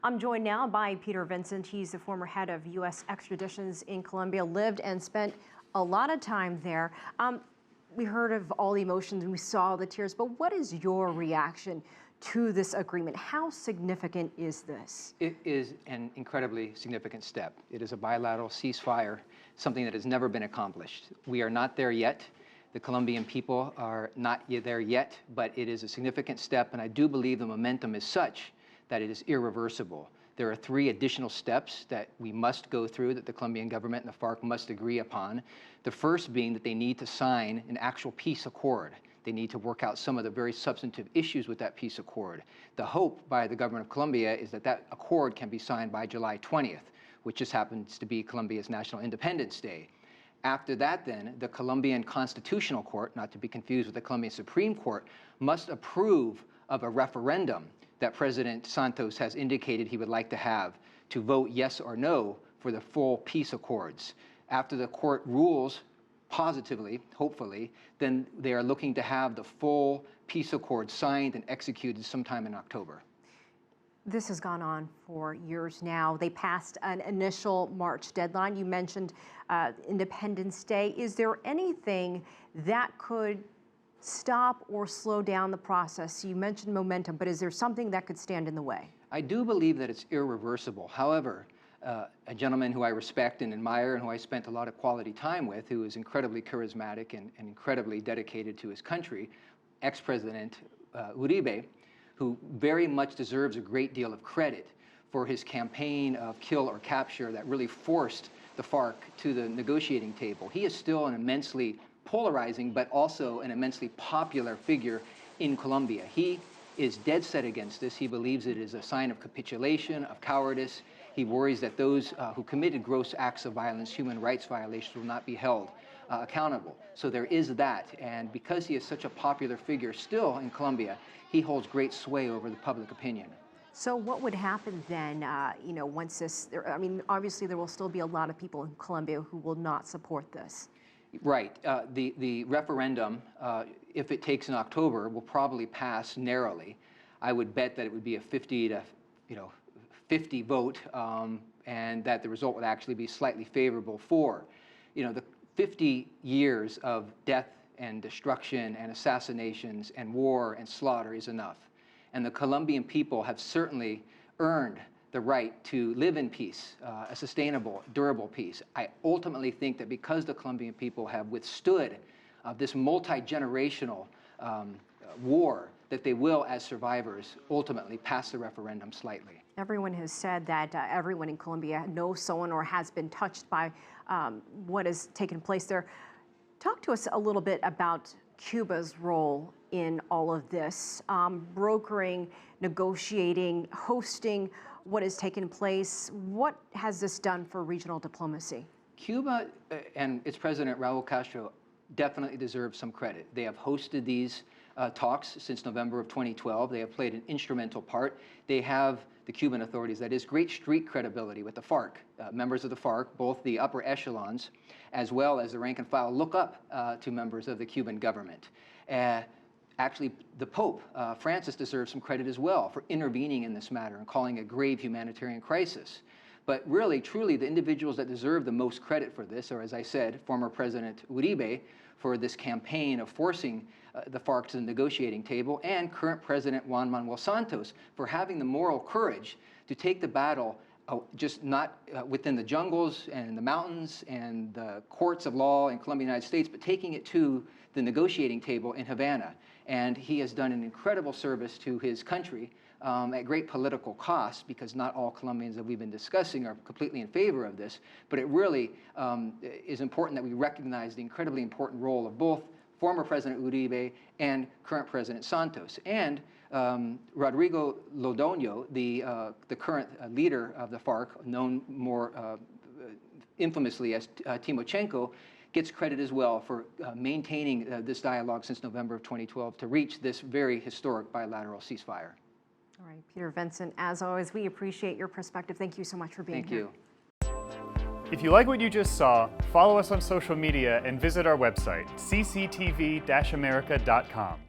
I'm joined now by Peter Vincent. He's the former head of U.S. Extraditions in Colombia, lived and spent a lot of time there. We heard of all the emotions and we saw the tears, but what is your reaction to this agreement? How significant is this? It is an incredibly significant step. It is a bilateral ceasefire, something that has never been accomplished. We are not there yet. The Colombian people are not there yet, but it is a significant step, and I do believe the momentum is such that it is irreversible. There are 3 additional steps that we must go through, that the Colombian government and the FARC must agree upon. The first being that they need to sign an actual peace accord. They need to work out some of the very substantive issues with that peace accord. The hope by the government of Colombia is that that accord can be signed by July 20th, which just happens to be Colombia's National Independence Day. After that, then, the Colombian Constitutional Court, not to be confused with the Colombian Supreme Court, must approve of a referendum that President Santos has indicated he would like to have to vote yes or no for the full peace accords. After the court rules positively, hopefully, then they are looking to have the full peace accord signed and executed sometime in October. This has gone on for years now. They passed an initial March deadline. You mentioned Independence Day. Is there anything that could stop or slow down the process? You mentioned momentum, but is there something that could stand in the way? I do believe that it's irreversible. However, a gentleman who I respect and admire and who I spent a lot of quality time with, who is incredibly charismatic and incredibly dedicated to his country, ex-President Uribe, who very much deserves a great deal of credit for his campaign of kill or capture that really forced the FARC to the negotiating table. He is still an immensely polarizing, but also an immensely popular figure in Colombia. He is dead set against this. He believes it is a sign of capitulation, of cowardice. He worries that those who committed gross acts of violence, human rights violations, will not be held accountable. So there is that, and because he is such a popular figure still in Colombia, he holds great sway over the public opinion. So what would happen then, once this, I mean, obviously there will still be a lot of people in Colombia who will not support this. Right. The referendum, if it takes in October, will probably pass narrowly. I would bet that it would be a 50 to 50 vote, and that the result would actually be slightly favorable for, the 50 years of death and destruction and assassinations and war and slaughter is enough. And the Colombian people have certainly earned the right to live in peace, a sustainable, durable peace. I ultimately think that because the Colombian people have withstood this multi-generational war, that they will, as survivors, ultimately pass the referendum slightly. Everyone has said that everyone in Colombia knows someone or has been touched by what has taken place there. Talk to us a little bit about Cuba's role in all of this, brokering, negotiating, hosting what has taken place. What has this done for regional diplomacy? Cuba and its president, Raul Castro, definitely deserve some credit. They have hosted these talks since November of 2012. They have played an instrumental part. They have, the Cuban authorities, that is, great street credibility with the FARC. Members of the FARC, both the upper echelons, as well as the rank and file, look up to members of the Cuban government. Actually, the Pope, Francis, deserves some credit as well for intervening in this matter and calling a grave humanitarian crisis. But really, truly, the individuals that deserve the most credit for this are, as I said, former President Uribe for this campaign of forcing the FARC to the negotiating table, and current President Juan Manuel Santos for having the moral courage to take the battle just not within the jungles and the mountains and the courts of law in Colombia, United States, but taking it to the negotiating table in Havana. And he has done an incredible service to his country at great political cost, because not all Colombians that we've been discussing are completely in favor of this. But it really is important that we recognize the incredibly important role of both former President Uribe and current President Santos. And Rodrigo Londoño, the current leader of the FARC, known more infamously as Timochenko, gets credit as well for maintaining this dialogue since November of 2012 to reach this very historic bilateral ceasefire. All right, Peter Vincent, as always, we appreciate your perspective. Thank you so much for being here. Thank you. If you like what you just saw, follow us on social media and visit our website, CCTV-America.com.